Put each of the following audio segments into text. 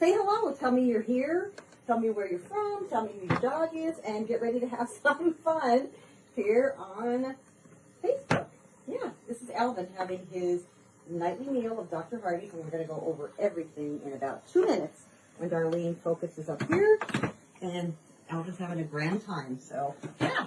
Say hello. Tell me you're here. Tell me where you're from. Tell me who your dog is, and get ready to have some fun here on Facebook. Yeah, this is Alvin having his nightly meal of Dr. Harvey's, and we're going to go over everything in about 2 minutes when Darlene focuses up here, and Alvin's having a grand time. So, yeah.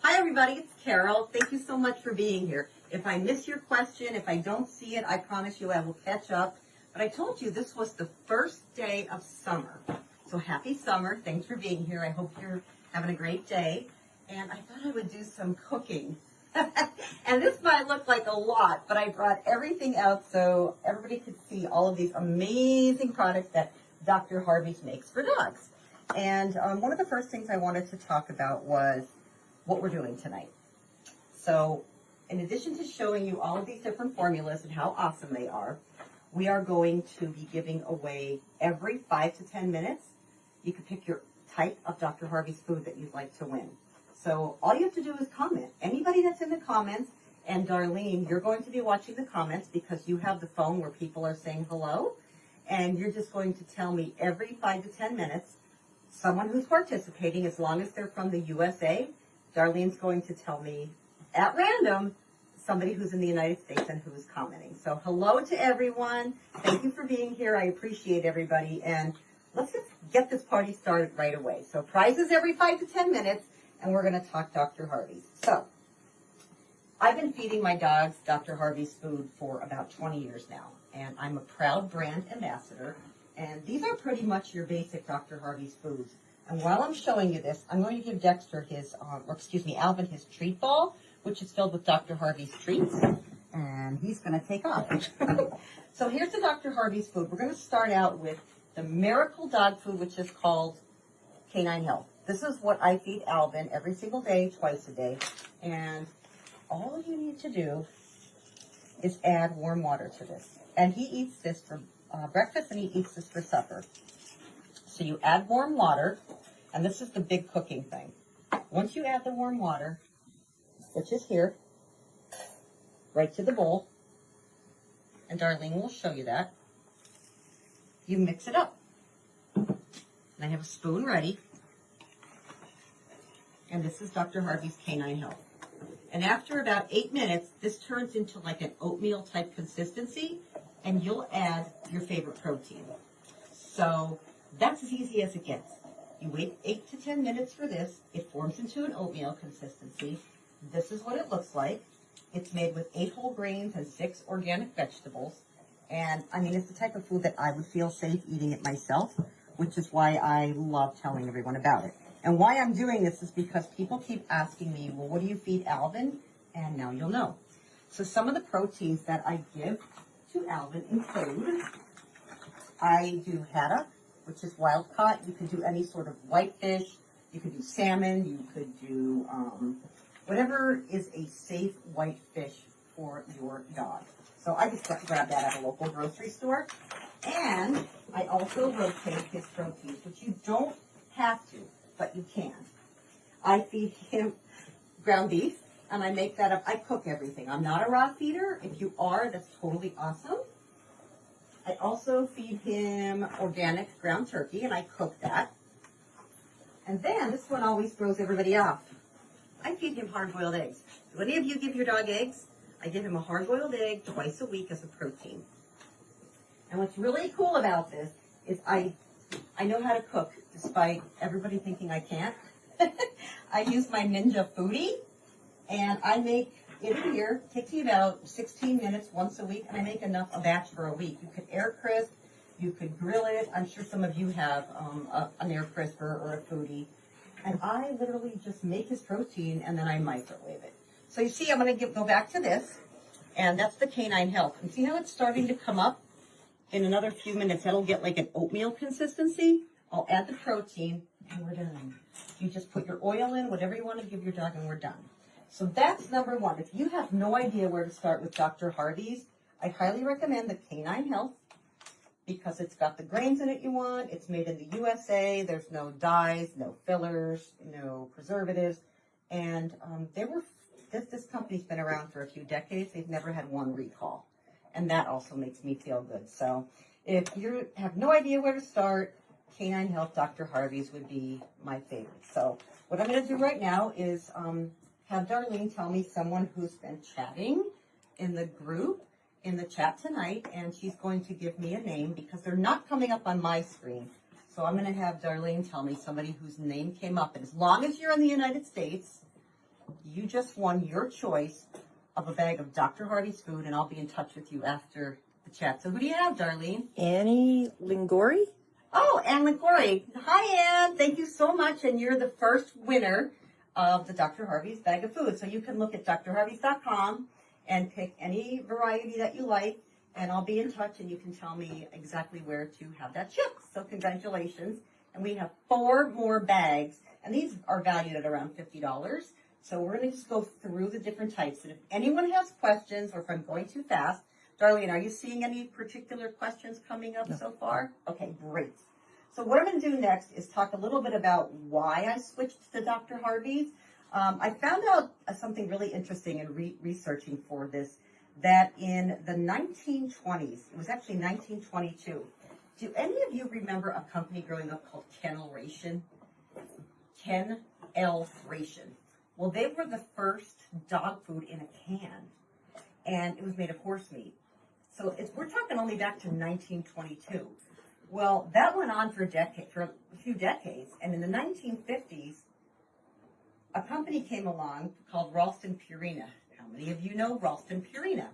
Hi, everybody. It's Carol. Thank you so much for being here. If I miss your question, if I don't see it, I promise you I will catch up. But I told you this was the first day of summer. So happy summer. Thanks for being here. I hope you're having a great day. And I thought I would do some cooking. And this might look like a lot, but I brought everything out so everybody could see all of these amazing products that Dr. Harvey's makes for dogs. And one of the first things I wanted to talk about was what we're doing tonight. So in addition to showing you all of these different formulas and how awesome they are, we are going to be giving away every 5 to 10 minutes. You can pick your type of Dr. Harvey's food that you'd like to win. So all you have to do is comment. Anybody that's in the comments, and Darlene, you're going to be watching the comments because you have the phone where people are saying hello, and you're just going to tell me every 5 to 10 minutes someone who's participating, as long as they're from the USA. Darlene's going to tell me at random somebody who's in the United States and who's commenting. So hello to everyone. Thank you for being here. I appreciate everybody. And let's just get this party started right away. So prizes every 5 to 10 minutes, and we're going to talk Dr. Harvey's. So I've been feeding my dogs Dr. Harvey's food for about 20 years now, and I'm a proud brand ambassador. And these are pretty much your basic Dr. Harvey's foods. And while I'm showing you this, I'm going to give Dexter his, Alvin his treat ball, which is filled with Dr. Harvey's treats, and he's going to take off. So here's the Dr. Harvey's food. We're going to start out with the Miracle Dog Food, which is called Canine Health. This is what I feed Alvin every single day, twice a day, and all you need to do is add warm water to this. And he eats this for breakfast, and he eats this for supper. So you add warm water, and this is the big cooking thing. Once you add the warm water, which is here, right to the bowl, and Darlene will show you that, you mix it up. And I have a spoon ready, and this is Dr. Harvey's Canine Health. And after about 8 minutes, this turns into like an oatmeal type consistency, and you'll add your favorite protein. So that's as easy as it gets. You wait 8 to 10 minutes for this. It forms into an oatmeal consistency. This is what it looks like. It's made with 8 whole grains and 6 organic vegetables. And I mean, it's the type of food that I would feel safe eating it myself, which is why I love telling everyone about it. And why I'm doing this is because people keep asking me, well, what do you feed Alvin? And now you'll know. So some of the proteins that I give to Alvin include, I do haddock, which is wild caught. You can do any sort of whitefish. You could do salmon. You could do whatever is a safe white fish for your dog. So I just grab that at a local grocery store. And I also rotate his proteins, which you don't have to, but you can. I feed him ground beef, and I make that up. I cook everything. I'm not a raw feeder. If you are, that's totally awesome. I also feed him organic ground turkey, and I cook that. And then, this one always throws everybody off. I feed him hard-boiled eggs. Do any of you give your dog eggs? I give him a hard-boiled egg twice a week as a protein. And what's really cool about this is I know how to cook, despite everybody thinking I can't. I use my Ninja Foodie, and I make it here. It takes me about 16 minutes once a week, and I make a batch for a week. You could air crisp, you could grill it. I'm sure some of you have an air crisper or a Foodie. And I literally just make his protein, and then I microwave it. So you see, I'm going to go back to this, and that's the Canine Health. And see how it's starting to come up? In another few minutes, that'll get like an oatmeal consistency. I'll add the protein, and we're done. You just put your oil in, whatever you want to give your dog, and we're done. So that's number one. If you have no idea where to start with Dr. Harvey's, I highly recommend the Canine Health, because it's got the grains in it you want. It's made in the USA. There's no dyes, no fillers, no preservatives. And this company's been around for a few decades. They've never had one recall. and that also makes me feel good. So if you have no idea where to start, Canine Health Dr. Harvey's would be my favorite. So what I'm going to do right now is have Darlene tell me someone who's been chatting in the group, in the chat tonight, and she's going to give me a name because they're not coming up on my screen. So I'm going to have Darlene tell me somebody whose name came up. And as long as you're in the United States, you just won your choice of a bag of Dr. Harvey's food, and I'll be in touch with you after the chat. So who do you have, Darlene? Annie Lingori? Oh, Anne Lingori. Hi, Anne. Thank you so much. And you're the first winner of the Dr. Harvey's bag of food. So you can look at drharveys.com and pick any variety that you like, and I'll be in touch, and you can tell me exactly where to have that shipped. So congratulations. And we have 4 more bags, and these are valued at around $50. So we're going to just go through the different types. And if anyone has questions, or if I'm going too fast, Darlene, are you seeing any particular questions coming up so far? Okay, great. So what I'm going to do next is talk a little bit about why I switched to Dr. Harvey's. I found out something really interesting in researching for this, that in the 1920s, it was actually 1922. Do any of you remember a company growing up called Kennel Ration? Kennel Ration. Well, they were the first dog food in a can, and it was made of horse meat. So we're talking only back to 1922. Well, that went on for a few decades, and in the 1950s, a company came along called Ralston Purina. How many of you know Ralston Purina?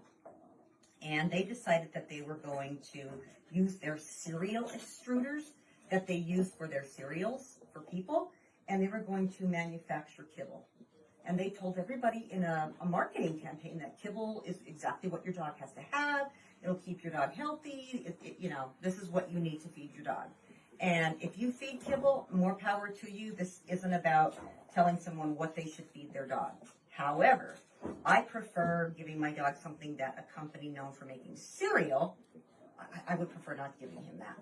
And they decided that they were going to use their cereal extruders that they use for their cereals for people, and they were going to manufacture kibble. And they told everybody in a marketing campaign that kibble is exactly what your dog has to have. It'll keep your dog healthy. This is what you need to feed your dog. And if you feed kibble, more power to you. This isn't about telling someone what they should feed their dog. However, I prefer giving my dog something that a company known for making cereal, I would prefer not giving him that.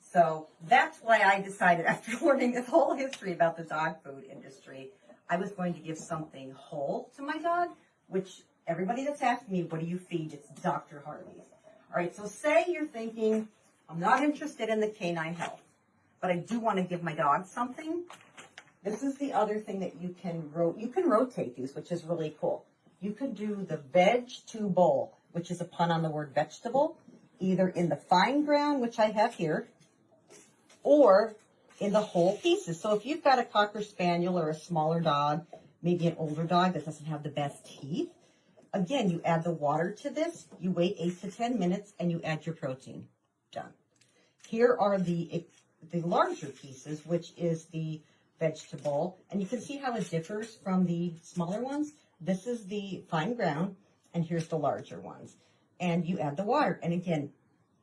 So that's why I decided, after learning this whole history about the dog food industry, I was going to give something whole to my dog, which everybody that's asked me, what do you feed? It's Dr. Harvey's. All right, so say you're thinking, I'm not interested in the Canine Health, but I do want to give my dog something. This is the other thing that you can rotate these, which is really cool. You could do the veg to bowl, which is a pun on the word vegetable, either in the fine ground, which I have here, or in the whole pieces. So if you've got a Cocker Spaniel or a smaller dog, maybe an older dog that doesn't have the best teeth, again, you add the water to this, you wait 8 to 10 minutes, and you add your protein. Done. Here are the larger pieces, which is the vegetable, and you can see how it differs from the smaller ones. This is the fine ground, and here's the larger ones. And you add the water, and again,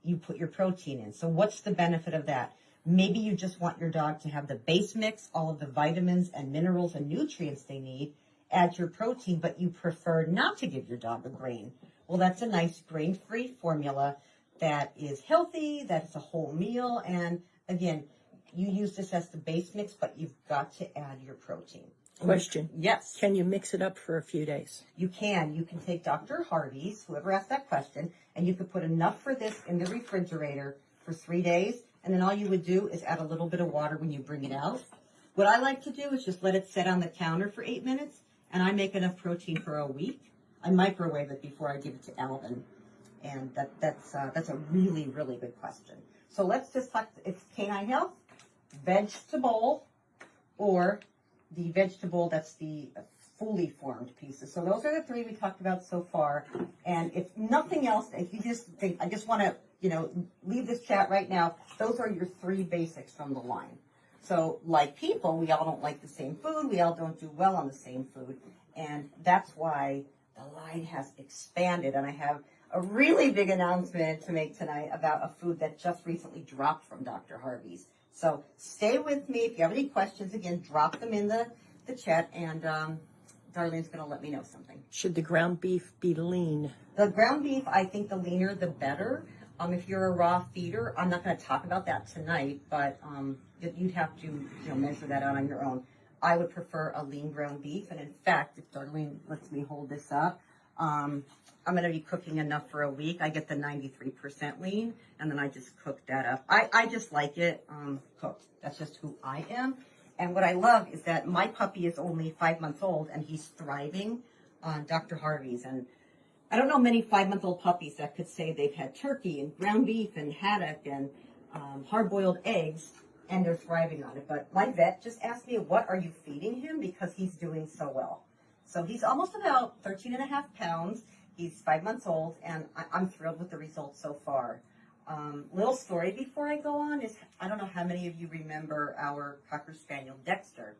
you put your protein in. So what's the benefit of that? Maybe you just want your dog to have the base mix, all of the vitamins and minerals and nutrients they need, add your protein, but you prefer not to give your dog a grain. Well, that's a nice grain-free formula that is healthy, that's a whole meal, and again, you use this as the base mix, but you've got to add your protein. Question. Yes. Can you mix it up for a few days? You can. You can take Dr. Harvey's, whoever asked that question, and you could put enough for this in the refrigerator for 3 days, and then all you would do is add a little bit of water when you bring it out. What I like to do is just let it sit on the counter for 8 minutes, and I make enough protein for a week. I microwave it before I give it to Alvin, and that's a really, really good question. So let's just talk, it's Canine Health, vegetable, or the vegetable that's the fully formed pieces. So those are the 3 we talked about so far. And if nothing else, if you just think, I just want to, leave this chat right now, those are your 3 basics from the line. So like people, we all don't like the same food. We all don't do well on the same food. And that's why the line has expanded. And I have a really big announcement to make tonight about a food that just recently dropped from Dr. Harvey's. So stay with me. If you have any questions, again, drop them in the chat, and Darlene's going to let me know something. Should the ground beef be lean? The ground beef, I think the leaner, the better. If you're a raw feeder, I'm not going to talk about that tonight, but you'd have to measure that out on your own. I would prefer a lean ground beef, and in fact, if Darlene lets me hold this up, I'm going to be cooking enough for a week. I get the 93% lean, and then I just cook that up. I just like it cooked. That's just who I am. And what I love is that my puppy is only 5 months old, and he's thriving on Dr. Harvey's. And I don't know many 5-month-old puppies that could say they've had turkey and ground beef and haddock and hard-boiled eggs, and they're thriving on it. But my vet just asked me, what are you feeding him? Because he's doing so well. So he's almost about 13 and a half pounds. He's 5 months old, and I'm thrilled with the results so far. Little story before I go on is, I don't know how many of you remember our Cocker Spaniel, Dexter,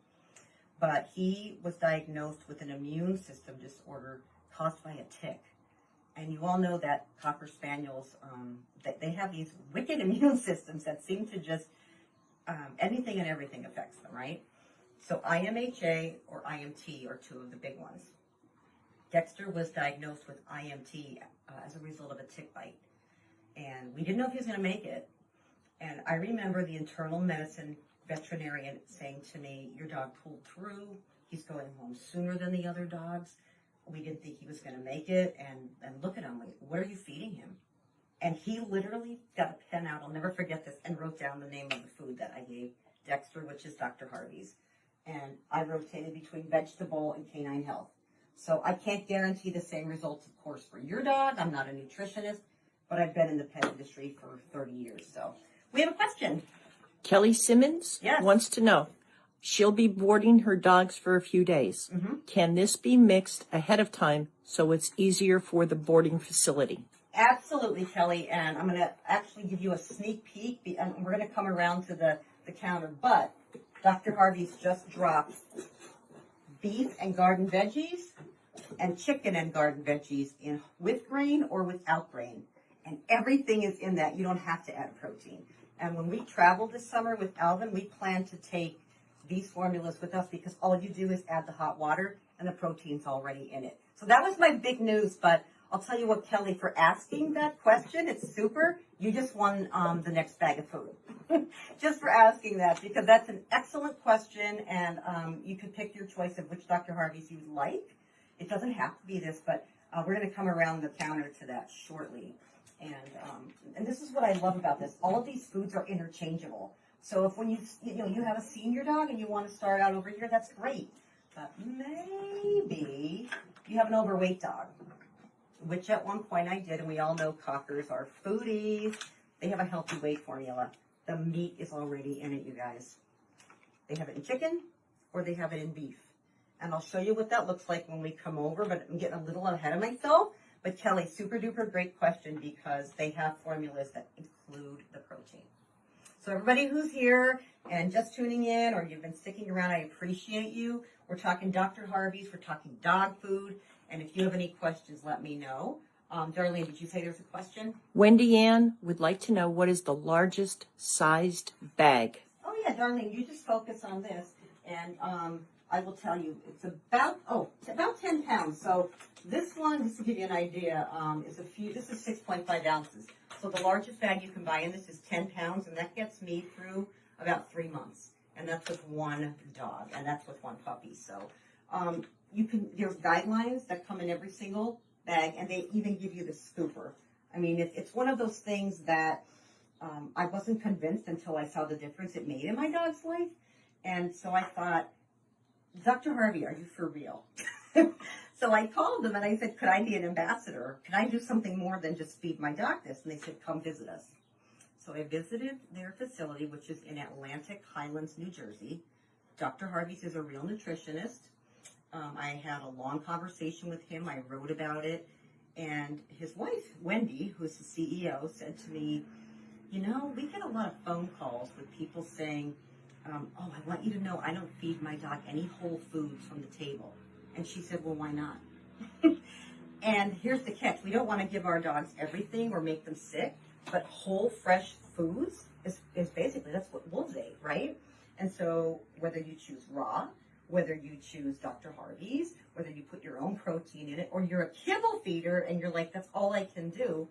but he was diagnosed with an immune system disorder caused by a tick. And you all know that Cocker Spaniels, they have these wicked immune systems that seem to just, anything and everything affects them, right? So IMHA or IMT are two of the big ones. Dexter was diagnosed with IMT as a result of a tick bite. And we didn't know if he was going to make it. And I remember the internal medicine veterinarian saying to me, your dog pulled through. He's going home sooner than the other dogs. We didn't think he was going to make it. And look at him, like, what are you feeding him? And he literally got a pen out, I'll never forget this, and wrote down the name of the food that I gave Dexter, which is Dr. Harvey's. And I rotated between vegetable and Canine Health. So I can't guarantee the same results, of course, for your dog. I'm not a nutritionist, but I've been in the pet industry for 30 years. So we have a question. Kelly Simmons Yes. wants to know. She'll be boarding her dogs for a few days. Can this be mixed ahead of time so it's easier for the boarding facility? Absolutely, Kelly. And I'm going to actually give you a sneak peek. And we're going to come around to the counter. But Dr. Harvey's just dropped beef and garden veggies and chicken and garden veggies in with grain or without grain. And everything is in that. You don't have to add protein. And when we travel this summer with Alvin, we plan to take these formulas with us because all you do is add the hot water and the protein's already in it. So that was my big news, but I'll tell you what, Kelly, for asking that question, it's super. You just won the next bag of food. Just for asking that, because that's an excellent question, and you could pick your choice of which Dr. Harvey's you like. It doesn't have to be this, but we're going to come around the counter to that shortly. And this is what I love about this. All of these foods are interchangeable. So if when you have a senior dog and you want to start out over here, that's great. But maybe you have an overweight dog, which at one point I did, and we all know Cockers are foodies. They have a healthy weight formula. The meat is already in it, you guys. They have it in chicken or they have it in beef. And I'll show you what that looks like when we come over, but I'm getting a little ahead of myself. But Kelly, super duper great question because they have formulas that include the protein. So everybody who's here and just tuning in or you've been sticking around, I appreciate you. We're talking Dr. Harvey's, we're talking dog food. And if you have any questions, let me know. Darlene, did you say there's a question? Wendy Ann would like to know what is the largest sized bag? Oh yeah, Darlene, you just focus on this. And I will tell you, it's about 10 pounds. So this one, just to give you an idea, this is 6.5 ounces. So the largest bag you can buy in this is 10 pounds, and that gets me through about 3 months. And that's with one dog, and that's with one puppy. So there's guidelines that come in every single bag, and they even give you the scooper. I mean, it's one of those things that I wasn't convinced until I saw the difference it made in my dog's life. And so I thought, Dr. Harvey, are you for real? So I called them and I said, could I be an ambassador? Can I do something more than just feed my dog this? And they said, come visit us. So I visited their facility, which is in Atlantic Highlands, New Jersey. Dr. Harvey's is a real nutritionist. I had a long conversation with him. I wrote about it. And his wife, Wendy, who's the CEO, said to me, you know, we get a lot of phone calls with people saying, oh, I want you to know I don't feed my dog any whole foods from the table. And she said, well, why not? And here's the catch. We don't want to give our dogs everything or make them sick, but whole, fresh foods is basically, that's what wolves ate, right? And so whether you choose raw, whether you choose Dr. Harvey's, whether you put your own protein in it, or you're a kibble feeder and you're like, that's all I can do,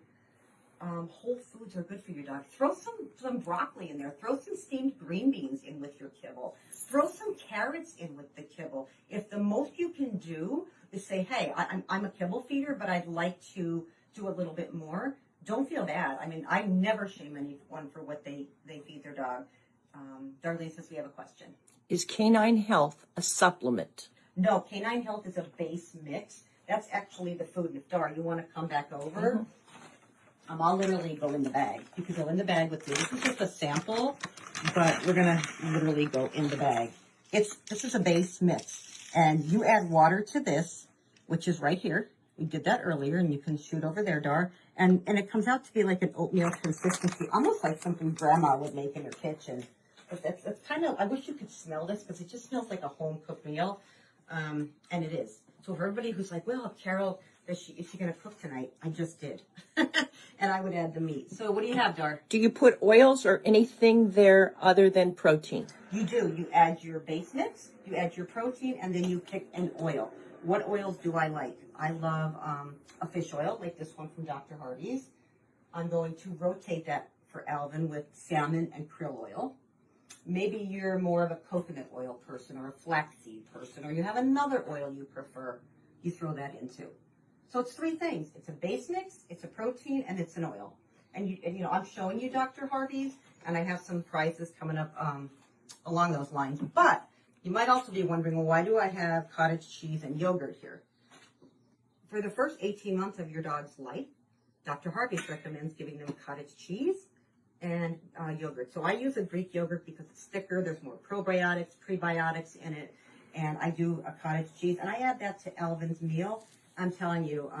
whole foods are good for your dog. Throw some broccoli in there. Throw some steamed green beans in with your kibble. Throw some carrots in with the kibble. If the most you can do is say, hey, I'm a kibble feeder, but I'd like to do a little bit more, don't feel bad. I mean, I never shame anyone for what they feed their dog. Darlene says we have a question. Is Canine Health a supplement? No, Canine Health is a base mix. That's actually the food. And if Dar, you want to come back over, I'll literally go in the bag. You can go in the bag with me. This is just a sample, but we're gonna literally go in the bag. This is a base mix, and you add water to this, which is right here. We did that earlier, and you can shoot over there, Dar. And it comes out to be like an oatmeal consistency, almost like something Grandma would make in her kitchen. But that's kind of, I wish you could smell this because it just smells like a home-cooked meal, and it is. So for everybody who's like, well, Carol, is she going to cook tonight? I just did. And I would add the meat. So what do you have, Dar? Do you put oils or anything there other than protein? You do. You add your base mix, you add your protein, and then you pick an oil. What oils do I like? I love a fish oil, like this one from Dr. Harvey's. I'm going to rotate that for Alvin with salmon and krill oil. Maybe you're more of a coconut oil person or a flaxseed person, or you have another oil you prefer. You throw that in too. So it's three things. It's a base mix, it's a protein, and it's an oil. And you know, I'm showing you Dr. Harvey's, and I have some prizes coming up along those lines. But you might also be wondering, well, why do I have cottage cheese and yogurt here? For the first 18 months of your dog's life, Dr. Harvey's recommends giving them cottage cheese and yogurt. So I use a Greek yogurt because it's thicker. There's more probiotics, prebiotics in it. And I do a cottage cheese, and I add that to Alvin's meal. I'm telling you,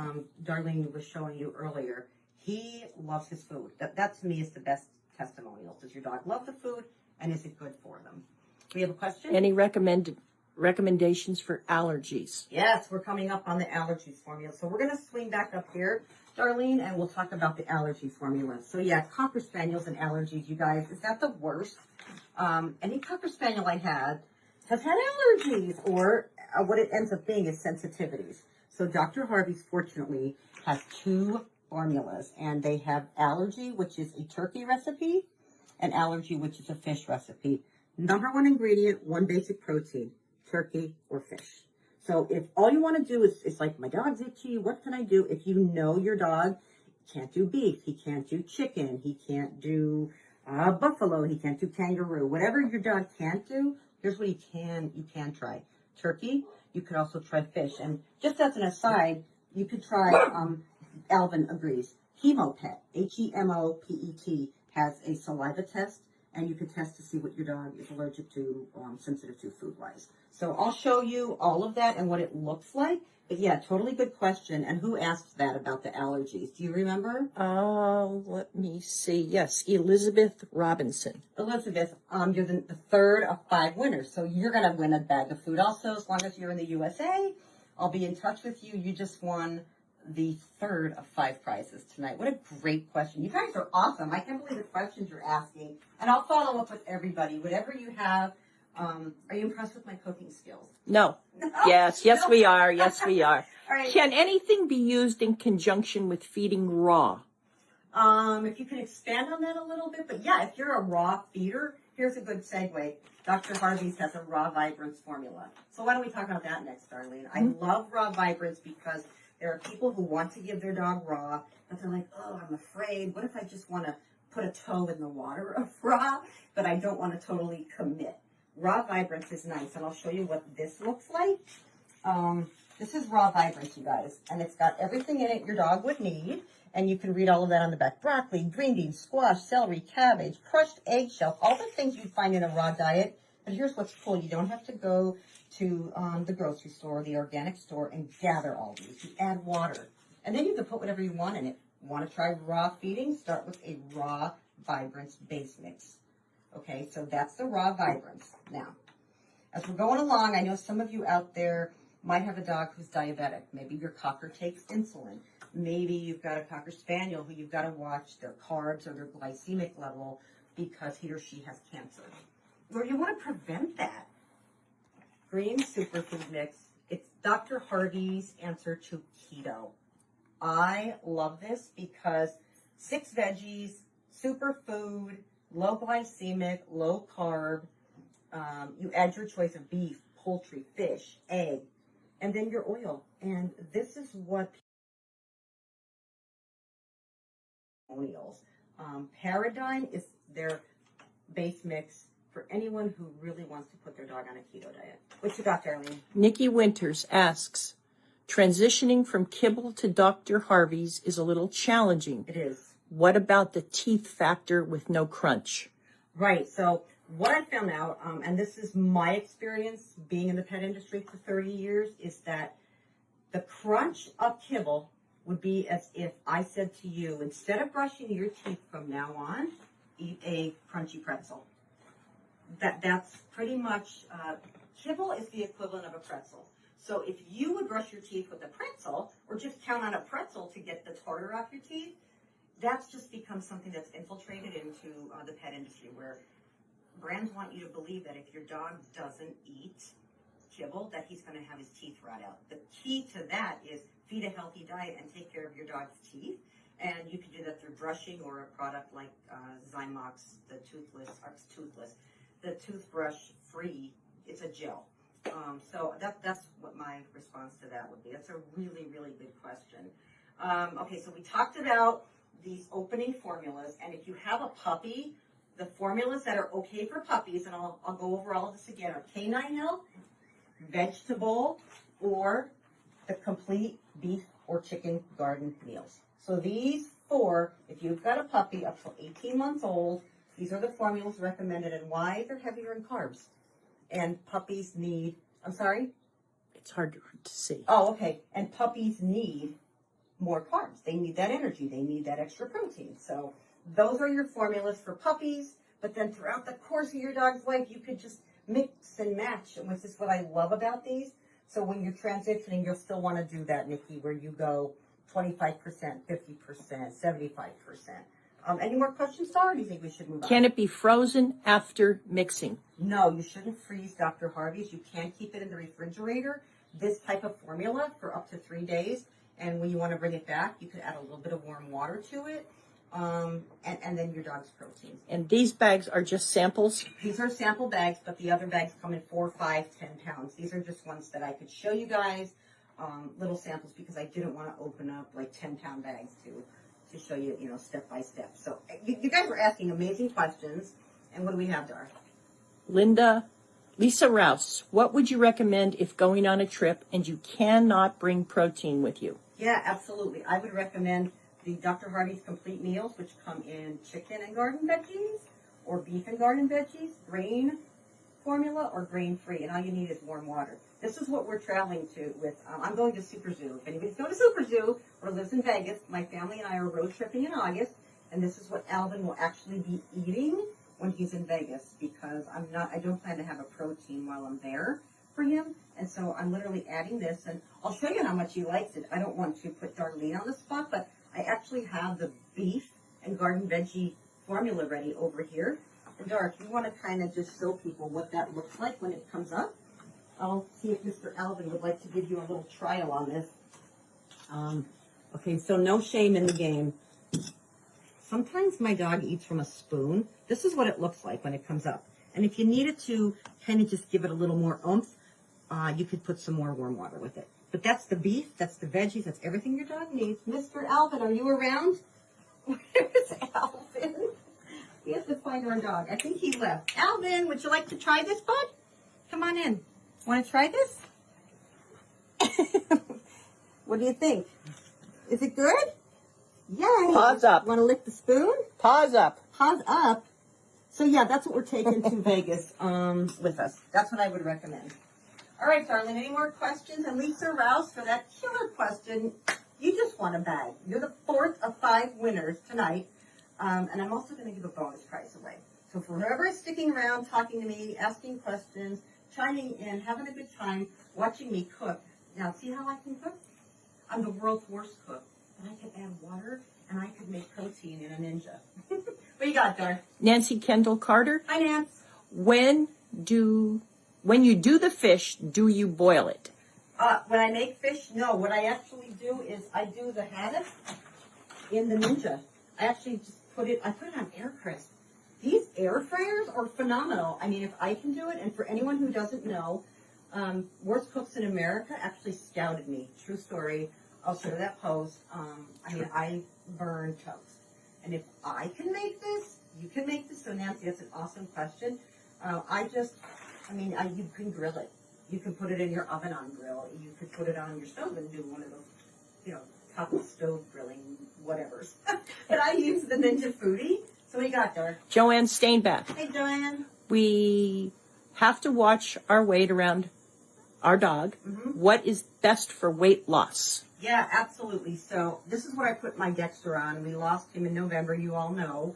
Darlene was showing you earlier, he loves his food. That to me is the best testimonial. Does your dog love the food, and is it good for them? We have a question? Any recommendations for allergies? Yes, we're coming up on the allergies formula. So we're going to swing back up here, Darlene, and we'll talk about the allergy formula. So yeah, Cocker Spaniels and allergies, you guys, is that the worst? Any Cocker Spaniel I had has had allergies, or what it ends up being is sensitivities. So Dr. Harvey's, fortunately, has two formulas, and they have allergy, which is a turkey recipe, and allergy, which is a fish recipe. Number one ingredient, one basic protein, turkey or fish. So if all you want to do is like, my dog's itchy, what can I do? If you know your dog can't do beef, he can't do chicken, he can't do buffalo, he can't do kangaroo, whatever your dog can't do, here's what you can try. Turkey, you could also try fish. And just as an aside, you could try, Alvin agrees, Hemopet, Hemopet, has a saliva test, and you can test to see what your dog is allergic to, sensitive to food-wise. So I'll show you all of that and what it looks like. But yeah, totally good question. And who asked that about the allergies? Do you remember? Let me see. Yes, Elizabeth Robinson. Elizabeth, you're the third of 5 winners. So you're going to win a bag of food also, as long as you're in the USA. I'll be in touch with you. You just won the third of 5 prizes tonight. What a great question. You guys are awesome. I can't believe the questions you're asking. And I'll follow up with everybody. Whatever you have. Are you impressed with my cooking skills? No. Yes, we are. Yes, we are. All right. Can anything be used in conjunction with feeding raw? If you can expand on that a little bit, but yeah, if you're a raw feeder, here's a good segue. Dr. Harvey's has a raw vibrance formula. So why don't we talk about that next, Darlene? I love raw vibrance because there are people who want to give their dog raw, but they're like, oh, I'm afraid. What if I just want to put a toe in the water of raw, but I don't want to totally commit? Raw vibrance is nice, and I'll show you what this looks like. This is raw vibrance, you guys, and it's got everything in it your dog would need, and you can read all of that on the back. Broccoli, green beans, squash, celery, cabbage, crushed eggshell, all the things you'd find in a raw diet. But here's what's cool. You don't have to go to the grocery store or the organic store and gather all these. You add water, and then you can put whatever you want in it. Want to try raw feeding? Start with a raw vibrance base mix. Okay, so that's the raw vibrance. Now, as we're going along, I know some of you out there might have a dog who's diabetic. Maybe your Cocker takes insulin. Maybe you've got a Cocker Spaniel who you've got to watch their carbs or their glycemic level because he or she has cancer. Or you want to prevent that. Green Superfood Mix. It's Dr. Harvey's answer to keto. I love this because 6 veggies, superfood, low glycemic, low carb. You add your choice of beef, poultry, fish, egg, and then your oil. And this is what oils. Paradigm is their base mix for anyone who really wants to put their dog on a keto diet. What you got, Darlene? Nikki Winters asks, transitioning from kibble to Dr. Harvey's is a little challenging. It is. What about the teeth factor with no crunch? Right. So what I found out, and this is my experience being in the pet industry for 30 years, is that the crunch of kibble would be as if I said to you, instead of brushing your teeth from now on, eat a crunchy pretzel. That's pretty much, kibble is the equivalent of a pretzel. So if you would brush your teeth with a pretzel, or just count on a pretzel to get the tartar off your teeth, that's just become something that's infiltrated into the pet industry, where brands want you to believe that if your dog doesn't eat kibble, that he's going to have his teeth rot out. The key to that is feed a healthy diet and take care of your dog's teeth. And you can do that through brushing or a product like Zymox, the toothbrush free. It's a gel. So that's what my response to that would be. That's a really, really good question. Okay, so we talked about these opening formulas, and if you have a puppy, the formulas that are okay for puppies, and I'll go over all of this again, are Canine Health, vegetable, or the complete beef or chicken garden meals. So these 4, if you've got a puppy up to 18 months old, these are the formulas recommended, and why? They're heavier in carbs. And puppies need, I'm sorry? It's hard to see. Oh, okay. And puppies need more carbs. They need that energy. They need that extra protein. So those are your formulas for puppies. But then throughout the course of your dog's life, you could just mix and match, which is what I love about these. So when you're transitioning, you'll still want to do that, Nikki, where you go 25%, 50%, 75%. Any more questions, Star, or do you think we should move on? Can it be frozen after mixing? No, you shouldn't freeze Dr. Harvey's. You can't keep it in the refrigerator. This type of formula for up to 3 days. And when you want to bring it back, you could add a little bit of warm water to it. And then your dog's protein. And these bags are just samples? These are sample bags, but the other bags come in 4, 5, 10 pounds. These are just ones that I could show you guys, little samples, because I didn't want to open up like 10-pound bags to show you, step by step. So you guys were asking amazing questions. And what do we have, Dar? Lisa Rouse, what would you recommend if going on a trip and you cannot bring protein with you? Yeah, absolutely. I would recommend the Dr. Harvey's complete meals, which come in chicken and garden veggies, or beef and garden veggies, grain formula, or grain-free. And all you need is warm water. This is what we're traveling to with. I'm going to Super Zoo. If anybody's going to Super Zoo or lives in Vegas, my family and I are road tripping in August, and this is what Alvin will actually be eating when he's in Vegas, because I don't plan to have a protein while I'm there for him. And so I'm literally adding this, and I'll show you how much he likes it. I don't want to put Darlene on the spot, but I actually have the beef and garden veggie formula ready over here. And Dar, if you want to kind of just show people what that looks like when it comes up, I'll see if Mr. Alvin would like to give you a little trial on this. Okay, so no shame in the game. Sometimes my dog eats from a spoon. This is what it looks like when it comes up. And if you needed to kind of just give it a little more oomph, you could put some more warm water with it. But that's the beef, that's the veggies, that's everything your dog needs. Mr. Alvin, are you around? Where's Alvin? We have to find our dog. I think he left. Alvin, would you like to try this, bud? Come on in. Want to try this? What do you think? Is it good? Yay. Paws up. Want to lick the spoon? Paws up. Paws up. So yeah, that's what we're taking to Vegas with us. That's what I would recommend. All right, darling, any more questions? And Lisa Rouse, for that killer question, you just won a bag. You're the 4th of 5 winners tonight. And I'm also going to give a bonus prize away. So for whoever is sticking around, talking to me, asking questions, chiming in, having a good time, watching me cook. Now, see how I can cook? I'm the world's worst cook. And I can add water, and I could make protein in a ninja. What you got, Dar? Nancy Kendall Carter, Hi, Nance. when you do the fish, do you boil it? When I make fish, no. What I actually do is I do the haddock in the ninja. I actually just I put it on air crisp. These air fryers are phenomenal. I mean, if I can do it, and for anyone who doesn't know, Worst Cooks in America actually scouted me. True story. I'll show that post. I mean, I burn toast. And if I can make this, you can make this. So Nancy, that's an awesome question. You can grill it. You can put it in your oven on grill. You could put it on your stove and do one of those, top of stove grilling, whatevers. But I use the Ninja Foodie. So what do you got there? Joanne Stainback. Hey, Joanne. We have to watch our weight around our dog. Mm-hmm. What is best for weight loss? Yeah, absolutely. So this is what I put my Dexter on. We lost him in November, you all know.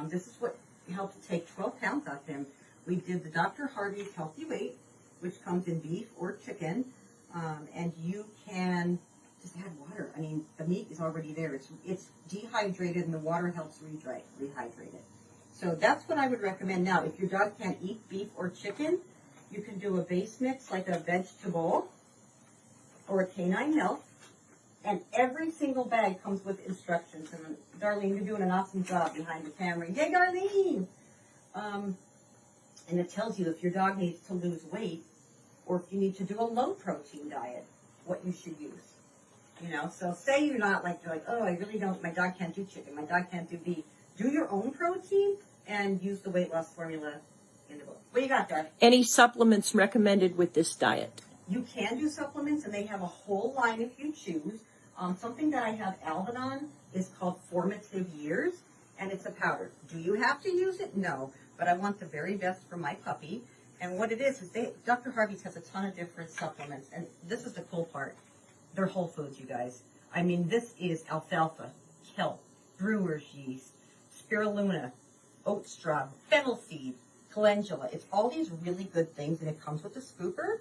This is what helped take 12 pounds off him. We did the Dr. Harvey's Healthy Weight, which comes in beef or chicken. And you can just add water. I mean, the meat is already there. It's dehydrated, and the water helps rehydrate it. So that's what I would recommend. Now, if your dog can't eat beef or chicken, you can do a base mix like a vegetable or a Canine Health. And every single bag comes with instructions. And Darlene, you're doing an awesome job behind the camera. Yay, Darlene! And it tells you if your dog needs to lose weight or if you need to do a low protein diet, what you should use. So say you're like, oh, I really don't, my dog can't do chicken, my dog can't do beef. Do your own protein and use the weight loss formula in the book. What do you got, Dar? Any supplements recommended with this diet? You can do supplements, and they have a whole line if you choose. Something that I have Alvin on is called Formative Years, and it's a powder. Do you have to use it? No, but I want the very best for my puppy. And what it is Dr. Harvey's has a ton of different supplements, and this is the cool part. They're whole foods, you guys. I mean, this is alfalfa, kelp, brewer's yeast, spirulina, oat straw, fennel seed, calendula. It's all these really good things, and it comes with a scooper,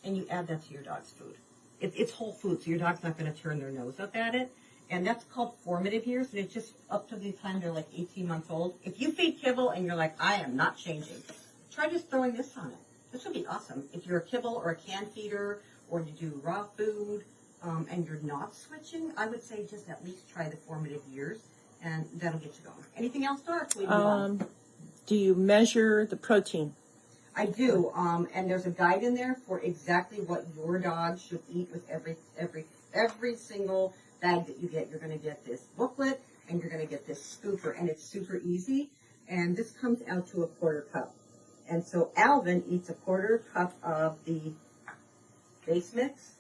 and you add that to your dog's food. It's whole food, so your dog's not going to turn their nose up at it. And that's called Formative Years, and it's just up to the time they're like 18 months old. If you feed kibble and you're like, I am not changing, try just throwing this on it. This would be awesome. If you're a kibble or a can feeder, or you do raw food, and you're not switching, I would say just at least try the Formative Years, and that'll get you going. Anything else, Doc? Do you measure the protein? I do, and there's a guide in there for exactly what your dog should eat with every single bag that you get. You're going to get this booklet, and you're going to get this scooper, and it's super easy. And this comes out to a 1/4 cup. And so Alvin eats a 1/4 cup of the base mix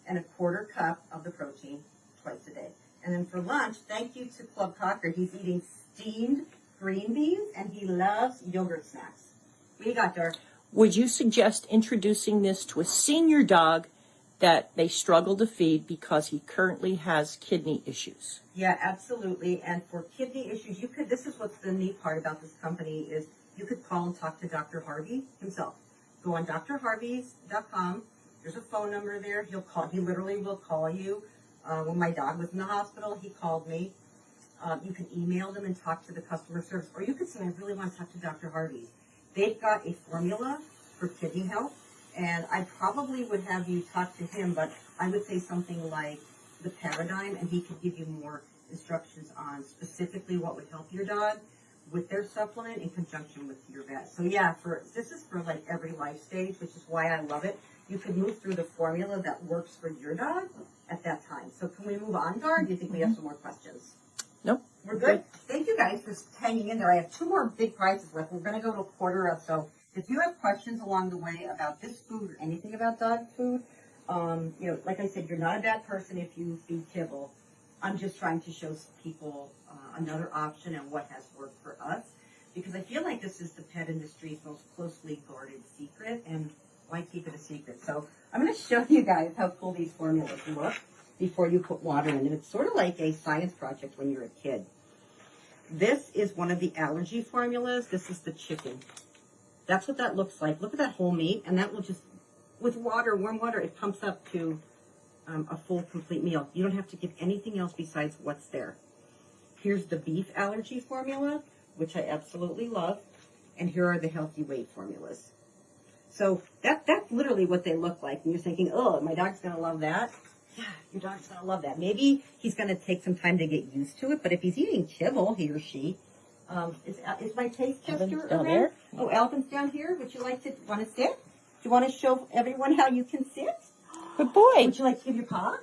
and a 1/4 cup of the protein twice a day. And then for lunch, thank you to Club Cocker, he's eating steamed green beans, and he loves yogurt snacks. What do you got, Dar? Would you suggest introducing this to a senior dog that they struggle to feed because he currently has kidney issues? Yeah, absolutely. And for kidney issues, this is what's the neat part about this company is you could call and talk to Dr. Harvey himself. Go on drharveys.com. There's a phone number there. He literally will call you. When my dog was in the hospital, he called me. You can email them and talk to the customer service, or you could say, I really want to talk to Dr. Harvey. They've got a formula for kidney health, and I probably would have you talk to him, but I would say something like the Paradigm, and he could give you more instructions on specifically what would help your dog with their supplement in conjunction with your vet. So yeah, this is for like every life stage, which is why I love it. You could move through the formula that works for your dog at that time. So can we move on, Dar? Do you think we have some more questions? Nope. We're good. Thank you guys for hanging in there. I have 2 more big prizes left. We're going to go to a 1/4 of. So if you have questions along the way about this food or anything about dog food, like I said, you're not a bad person if you feed kibble. I'm just trying to show people another option and what has worked for us, because I feel like this is the pet industry's most closely guarded secret, and why keep it a secret? So I'm going to show you guys how cool these formulas look before you put water in them. It's sort of like a science project when you're a kid. This is one of the allergy formulas. This is the chicken. That's what that looks like. Look at that whole meat, and that will just, with water, warm water, it pumps up to a full, complete meal. You don't have to give anything else besides what's there. Here's the beef allergy formula, which I absolutely love, and here are the healthy weight formulas. So that's literally what they look like. And you're thinking, oh, my dog's going to love that. God, your dog's gonna love that. Maybe he's gonna take some time to get used to it, but if he's eating kibble, he or she, is my taste tester Alvin's down around? there. Oh, Alvin's down here. Would you like to want to sit? Do you want to show everyone how you can sit? Good boy. Would you like to give your paw?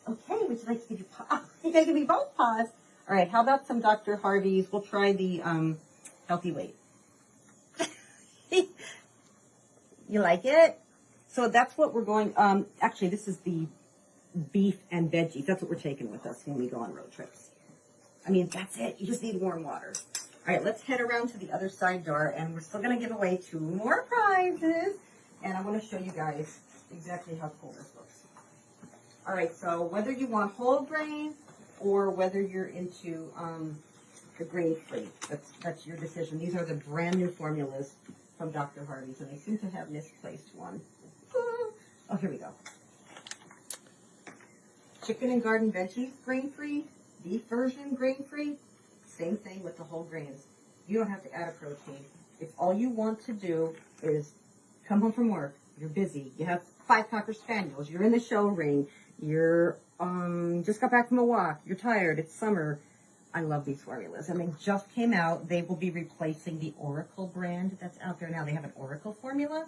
Okay, would you like to give your paw? You gotta give me both paws. All right, how about some Dr. Harveys? We'll try the healthy weight. You like it? So that's what we're going, actually this is the beef and veggies. That's what we're taking with us when we go on road trips. I mean, that's it. You just need warm water. All right, let's head around to the other side door, and we're still going to give away 2 more prizes. And I want to show you guys exactly how cool this looks. All right, so whether you want whole grain or whether you're into the grain-free, that's your decision. These are the brand new formulas from Dr. Harvey's, and I seem to have misplaced one. Oh, here we go. Chicken and garden veggies, grain-free. Beef version, grain-free. Same thing with the whole grains. You don't have to add a protein. If all you want to do is come home from work, you're busy, you have 5 Cocker Spaniels, you're in the show ring, you're just got back from a walk, you're tired, it's summer. I love these formulas, and they just came out. They will be replacing the Oracle brand that's out there now. They have an Oracle formula.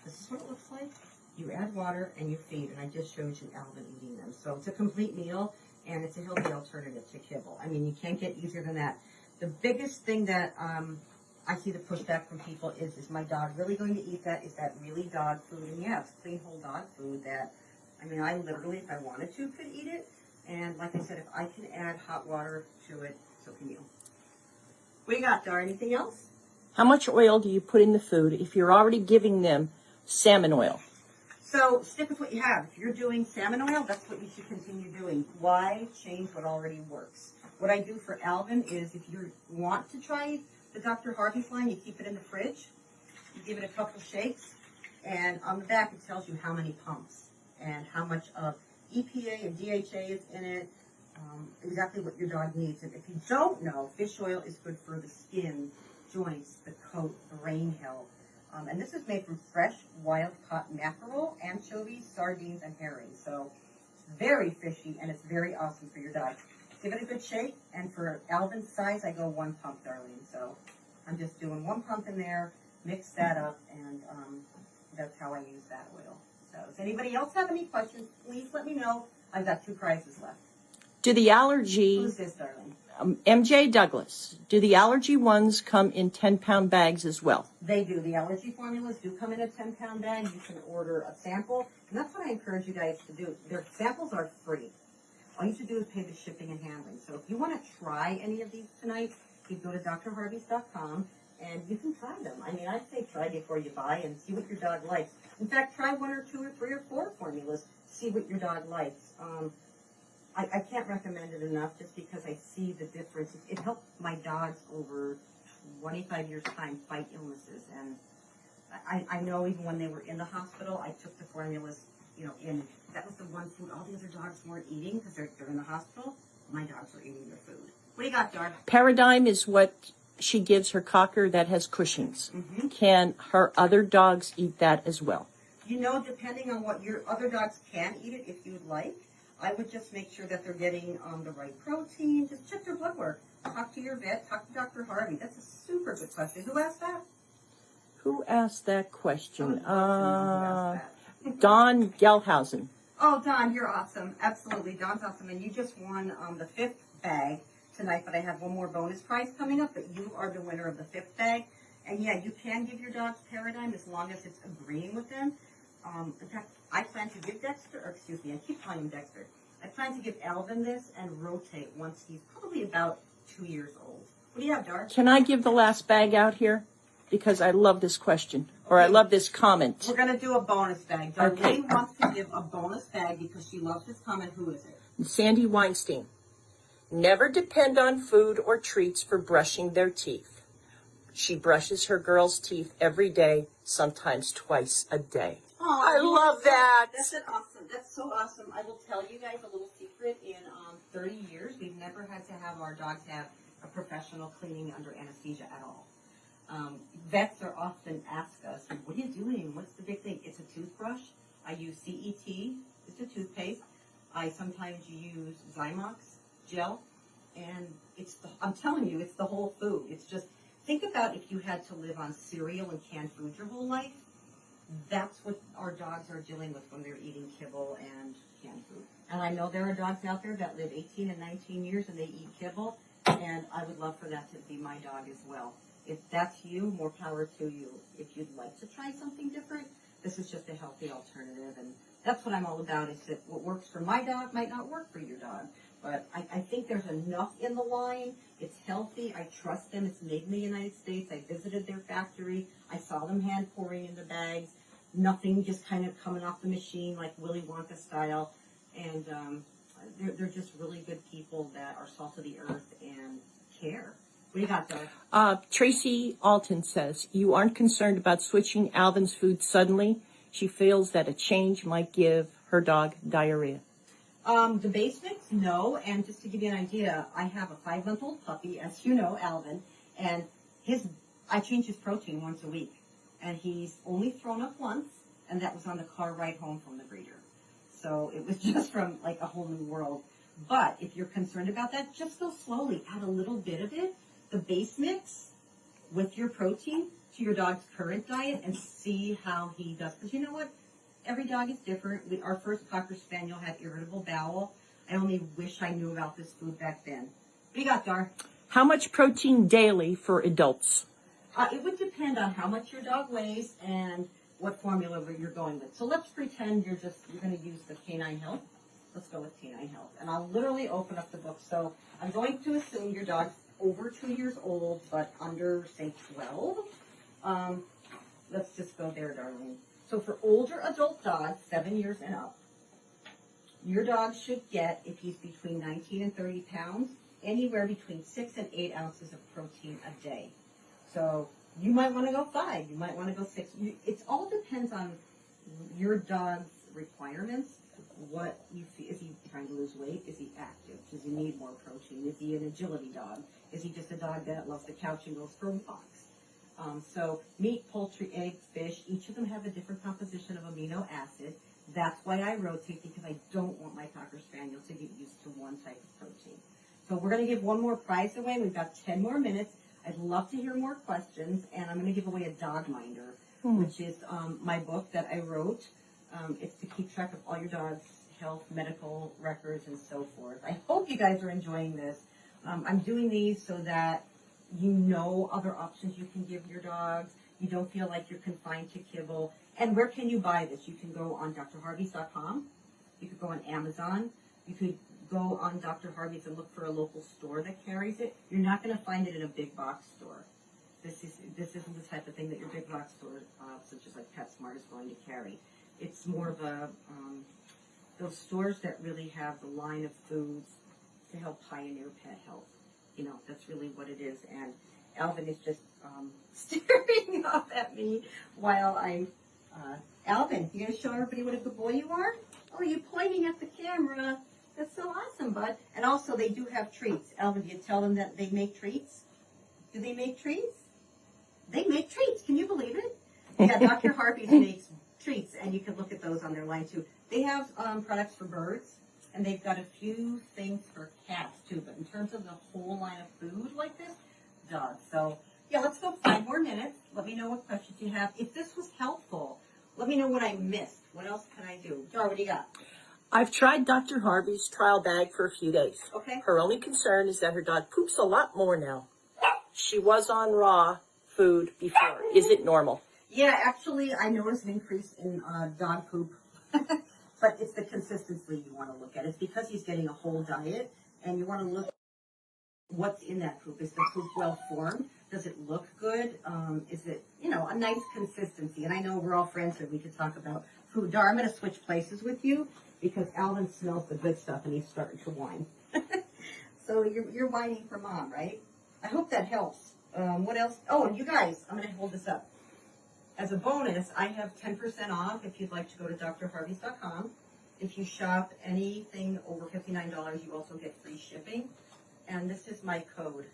This is what it looks like. You add water and you feed, and I just showed you Alvin eating them. So it's a complete meal, and it's a healthy alternative to kibble. I mean, you can't get easier than that. The biggest thing that I see the pushback from people is my dog really going to eat that? Is that really dog food? And yeah, it's clean whole dog food that, I mean, I literally, if I wanted to, could eat it. And like I said, if I can add hot water to it, so can you. What do you got, Dar? Anything else? How much oil do you put in the food if you're already giving them salmon oil? So stick with what you have. If you're doing salmon oil, that's what you should continue doing. Why change what already works? What I do for Alvin is if you want to try the Dr. Harvey's line, you keep it in the fridge, you give it a couple shakes, and on the back it tells you how many pumps and how much of EPA and DHA is in it, exactly what your dog needs. And if you don't know, fish oil is good for the skin, joints, the coat, brain health. And this is made from fresh, wild-caught mackerel, anchovies, sardines, and herring. So it's very fishy, and it's very awesome for your dog. Give it a good shake, and for Alvin's size, I go 1 pump, Darlene. So I'm just doing 1 pump in there, mix that up, and that's how I use that oil. So does anybody else have any questions? Please let me know. I've got 2 prizes left. Do the allergy... Who's this, darling? MJ Douglas. Do the allergy ones come in 10-pound bags as well? They do. The allergy formulas do come in a 10-pound bag. You can order a sample, and that's what I encourage you guys to do. Their samples are free. All you have to do is pay the shipping and handling. So if you want to try any of these tonight, you can go to drharveys.com, and you can try them. I mean, I'd say try before you buy and see what your dog likes. In fact, try 1 or 2 or 3 or 4 formulas. See what your dog likes. I can't recommend it enough just because I see the difference. It helped my dogs over 25 years' time fight illnesses. And I know even when they were in the hospital, I took the formulas, you know, in. That was the one food all the other dogs weren't eating because they're in the hospital. My dogs were eating their food. What do you got, Dar? Paradigm is what she gives her cocker that has Cushing's. Mm-hmm. Can her other dogs eat that as well? You know, depending on what your other dogs can eat it if you'd like. I would just make sure that they're getting the right protein. Just check their blood work. Talk to your vet. Talk to Dr. Harvey. That's a super good question. Who asked that? Who asked that question? Who asked that? Don Gelhausen. Oh, Don, you're awesome. Absolutely. Don's awesome. And you just won the 5th bag tonight, but I have 1 more bonus prize coming up, but you are the winner of the 5th bag. And yeah, you can give your dogs Paradigm as long as it's agreeing with them. In fact, I plan to give Dexter, or excuse me, I keep calling him Dexter. I plan to give Alvin this and rotate once he's probably about 2 years old. What do you have, Dar? Can I give the last bag out here? Because I love this question, or I love this comment. We're going to do a bonus bag. Darlene Okay. wants to give a bonus bag because she loves this comment. Who is it? Sandy Weinstein. Never depend on food or treats for brushing their teeth. She brushes her girls' teeth every day, sometimes twice a day. Oh, I love that. That's awesome. That's so awesome. I will tell you guys a little secret. In 30 years, we've never had to have our dogs have a professional cleaning under anesthesia at all. Vets are often ask us, what are you doing? What's the big thing? It's a toothbrush. I use CET. It's a toothpaste. I sometimes use Zymox gel, and I'm telling you, it's the whole food. It's just, think about if you had to live on cereal and canned food your whole life. That's what our dogs are dealing with when they're eating kibble and canned food. And I know there are dogs out there that live 18 and 19 years and they eat kibble, and I would love for that to be my dog as well. If that's you, more power to you. If you'd like to try something different, this is just a healthy alternative, and that's what I'm all about, is that what works for my dog might not work for your dog. But I think there's enough in the line. It's healthy. I trust them. It's made in the United States. I visited their factory. I saw them hand pouring into bags. Nothing just kind of coming off the machine like Willy Wonka style. And they're just really good people that are salt of the earth and care. What do you got, Doug? Tracy Alton says, you aren't concerned about switching Alvin's food suddenly. She feels that a change might give her dog diarrhea. The base mix, no. And just to give you an idea, I have a 5-month-old puppy, as you know, Alvin, and I change his protein once a week. And he's only thrown up once, and that was on the car ride home from the breeder. So it was just from like a whole new world. But if you're concerned about that, just go slowly. Add a little bit of it, the base mix, with your protein to your dog's current diet and see how he does. Because you know what? Every dog is different. Our first Cocker Spaniel had irritable bowel. I only wish I knew about this food back then. What do you got, Dar? How much protein daily for adults? It would depend on how much your dog weighs and what formula you're going with. So let's pretend you're going to use the Canine Health. Let's go with Canine Health. And I'll literally open up the book. So I'm going to assume your dog's over 2 years old, but under, say, 12. Let's just go there, darling. So for older adult dogs, 7 years and up, your dog should get, if he's between 19 and 30 pounds, anywhere between 6 and 8 ounces of protein a day. So you might want to go 5, you might want to go 6. It all depends on your dog's requirements. What you feel, is he trying to lose weight? Is he active? Does he need more protein? Is he an agility dog? Is he just a dog that loves the couch and goes for walks? So meat, poultry, eggs, fish, each of them have a different composition of amino acid. That's why I rotate, because I don't want my Cocker Spaniel to get used to one type of protein. So we're going to give one more prize away. We've got 10 more minutes. I'd love to hear more questions, and I'm going to give away a dog minder, which is my book that I wrote. It's to keep track of all your dog's health, medical records, and so forth. I hope you guys are enjoying this. I'm doing these so that you know other options you can give your dogs. You don't feel like you're confined to kibble. And where can you buy this? You can go on drharveys.com. You could go on Amazon. You could go on Dr. Harveys and look for a local store that carries it. You're not going to find it in a big box store. This isn't the type of thing that your big box store, such as like PetSmart, is going to carry. It's more of a those stores that really have the line of foods to help pioneer pet health. You know, that's really what it is. And Alvin is just staring up at me while I'm, Alvin, you going to show everybody what a good boy you are? Oh, you're pointing at the camera. That's so awesome, bud. And also, they do have treats. Alvin, do you tell them that they make treats? Do they make treats? They make treats. Can you believe it? Yeah, Dr. Harvey makes treats, and you can look at those on their line, too. They have products for birds, and they've got a few things for cats, too. But in terms of the whole line of food like this, dogs. So, yeah, let's go 5 more minutes. Let me know what questions you have. If this was helpful, let me know what I missed. What else can I do? Dar, what do you got? I've tried Dr. Harvey's trial bag for a few days. Okay. Her only concern is that her dog poops a lot more now. She was on raw food before. Is it normal? Yeah, actually, I noticed an increase in dog poop. But it's the consistency you want to look at. It's because he's getting a whole diet, and you want to look at what's in that poop. Is the poop well formed? Does it look good? Is it, a nice consistency? And I know we're all friends and we could talk about food. Dar, I'm going to switch places with you because Alvin smells the good stuff and he's starting to whine. So you're whining for mom, right? I hope that helps. What else? Oh, and you guys, I'm going to hold this up. As a bonus, I have 10% off if you'd like to go to drharveys.com. If you shop anything over $59, you also get free shipping. And this is my code.